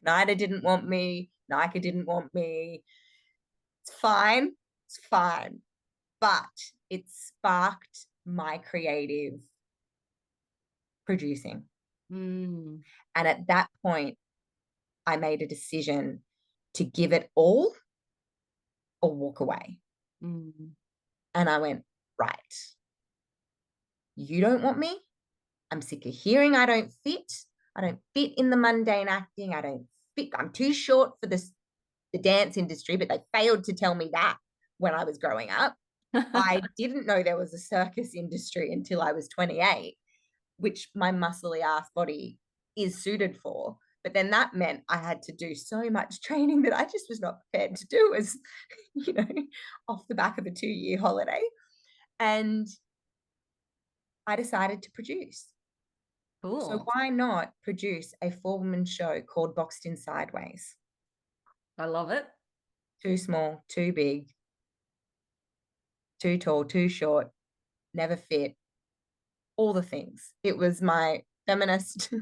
NIDA didn't want me. Nike didn't want me. It's fine. It's fine. But it sparked my creative producing. Mm. And at that point, I made a decision to give it all or walk away. Mm. And I went, right, you don't want me. I'm sick of hearing I don't fit. I don't fit in the mundane acting. I don't fit. I'm too short for the dance industry, but they failed to tell me that when I was growing up. I didn't know there was a circus industry until I was 28, which my muscly ass body is suited for. But then that meant I had to do so much training that I just was not prepared to do as, you know, off the back of a 2-year holiday. And I decided to produce. So Cool. why not produce a 4-woman show called Boxed in Sideways? I love it. Too small, too big, too tall, too short, never fit, all the things. It was my feminist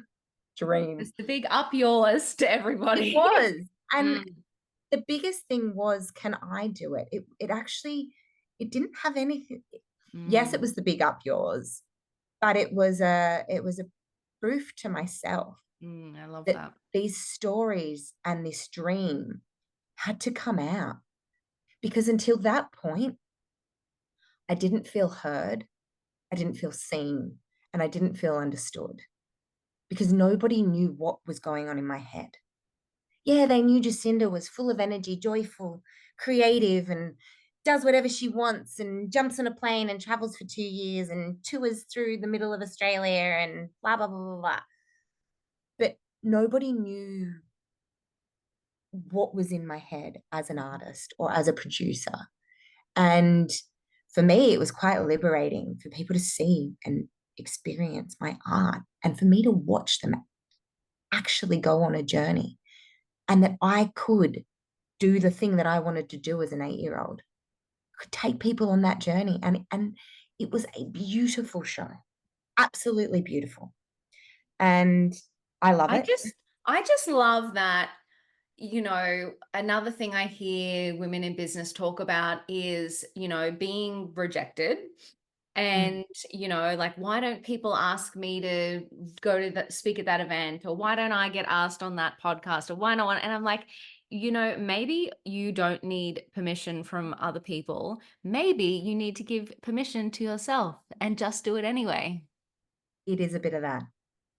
dream. It's the big up yours to It everybody. was. And Mm. the biggest thing was, can I do it? It actually, it didn't have anything. Yes, it Mm. was the big up yours, but it was a proof to myself Mm. I love that that. these stories and this dream had to come out, because until that point, I didn't feel heard, I didn't feel seen, and I didn't feel understood, because nobody knew what was going on in my head. Yeah, they knew Jacinda was full of energy, joyful, creative, and does whatever she wants and jumps on a plane and travels for 2 years and tours through the middle of Australia and blah, blah, blah, blah, blah. But nobody knew what was in my head as an artist or as a producer. And for me, it was quite liberating for people to see and experience my art and for me to watch them actually go on a journey, and that I could do the thing that I wanted to do as an 8-year-old. Could take people on that journey. And it was a beautiful show. Absolutely beautiful. And I love I it. just I just love that, another thing I hear women in business talk about is, being rejected. Mm. And, like, why don't people ask me to go to speak at that event? Or why don't I get asked on that podcast? Or why not? And I'm like, maybe you don't need permission from other people. Maybe you need to give permission to yourself and just do it anyway. It is a bit of that.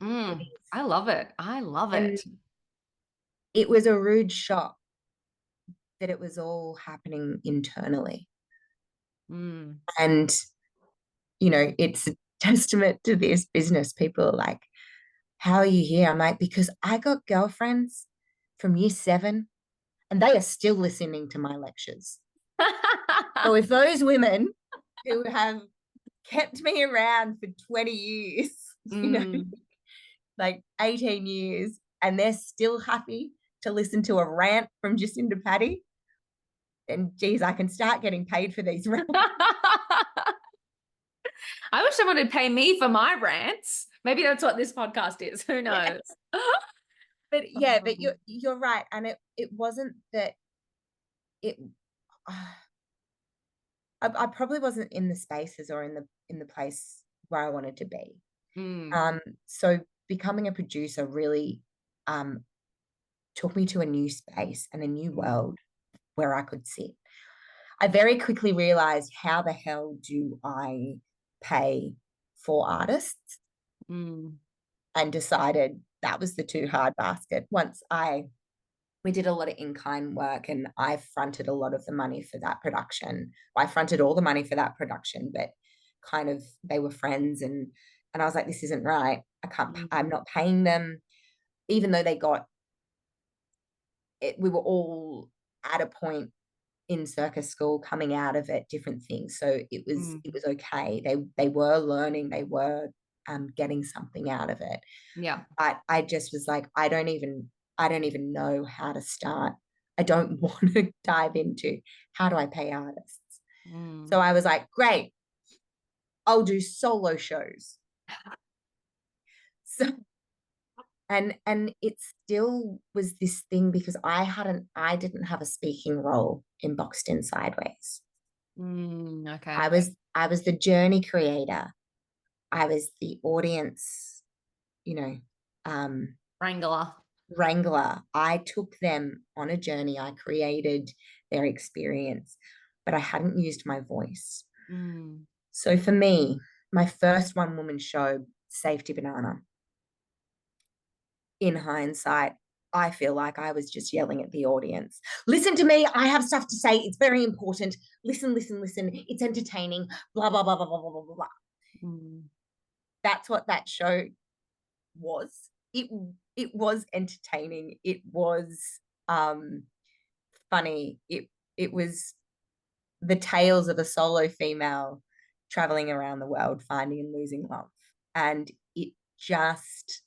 It is. I love it. I love And it. it was a rude shock that it was all happening internally. Mm. And, it's a testament to this business. People are like, how are you here? I'm like, because I got girlfriends from year 7 and they are still listening to my lectures. So if those women who have kept me around for 20 years, Mm. like 18 years, and they're still happy to listen to a rant from Jacinda Paddy, then geez, I can start getting paid for these rants. I wish someone would pay me for my rants. Maybe that's what this podcast is. Who Yeah. knows? But yeah, but you're right. And it wasn't that it I probably wasn't in the spaces or in the place where I wanted to be. Mm. So becoming a producer really um, took me to a new space and a new world where I could sit. I very quickly realized, how the hell do I pay for artists? Mm. And decided that was the too hard basket. We did a lot of in-kind work and I fronted a lot of the money for that production. I fronted all the money for that production, but kind of they were friends, and I was like, this isn't right. I'm not paying them, even though they got it. We were all at a point in circus school coming out of it, different things. So it was Mm. okay. They were learning, they were getting something out of it. Yeah. But I just was like, I don't even know how to start. I don't want to dive into how do I pay artists. So Mm. I was like, great, I'll do solo shows. So And it still was this thing because I didn't have a speaking role in Boxed In Sideways. Okay. I was the journey creator. I was the audience, you know, um, Wrangler. wrangler. I took them on a journey. I created their experience, but I hadn't used my voice. Mm. So for me, my first one woman show, Safety Banana, in hindsight, I feel like I was just yelling at the audience. Listen to me. I have stuff to say. It's very important. Listen, listen, listen. It's entertaining. Blah, blah, blah, blah, blah, blah, blah, blah. Mm. That's what that show was. It was entertaining. It was um funny. It was the tales of a solo female traveling around the world finding and losing love. And just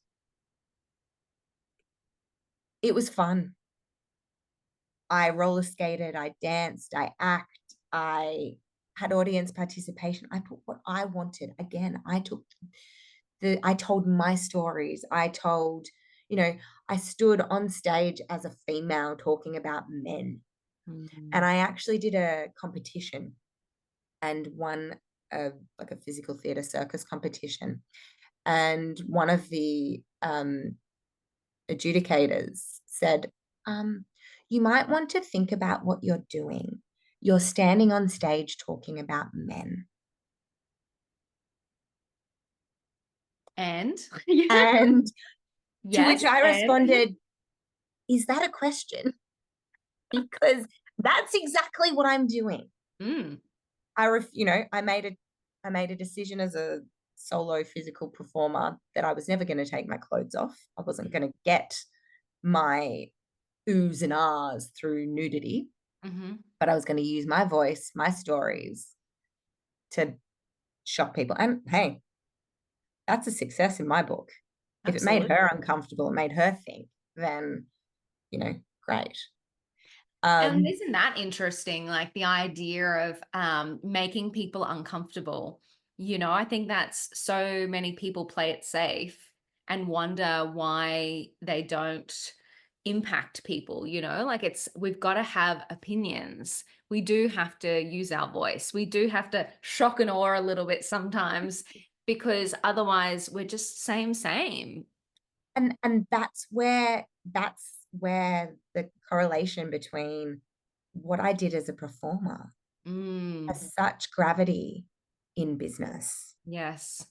it was fun. I roller skated, I danced, I act, I had audience participation. I put what I wanted. Again, I told my stories. I stood on stage as a female talking about men. And Mm. I actually did a competition and won like a physical theater circus competition. And one of the adjudicators said, um, you might want to think about what you're doing. You're standing on stage talking about men. And yeah. And to Yes. which I And responded, is that a question? Because that's exactly what I'm doing. mm. I made a decision as a solo physical performer that I was never going to take my clothes off. I wasn't going to get my oohs and ahs through nudity, Hmm. but I was going to use my voice, my stories to shock people. And hey, that's a success in my book. If it made her Absolutely. uncomfortable, it made her think, then, great. And Um, isn't that interesting? Like the idea of making people uncomfortable. I think that's so many people play it safe and wonder why they don't impact people, like we've got to have opinions. We do have to use our voice. We do have to shock and awe a little bit sometimes because otherwise we're just same. and that's where the correlation between what I did as a performer Mm, has such gravity in business. yes.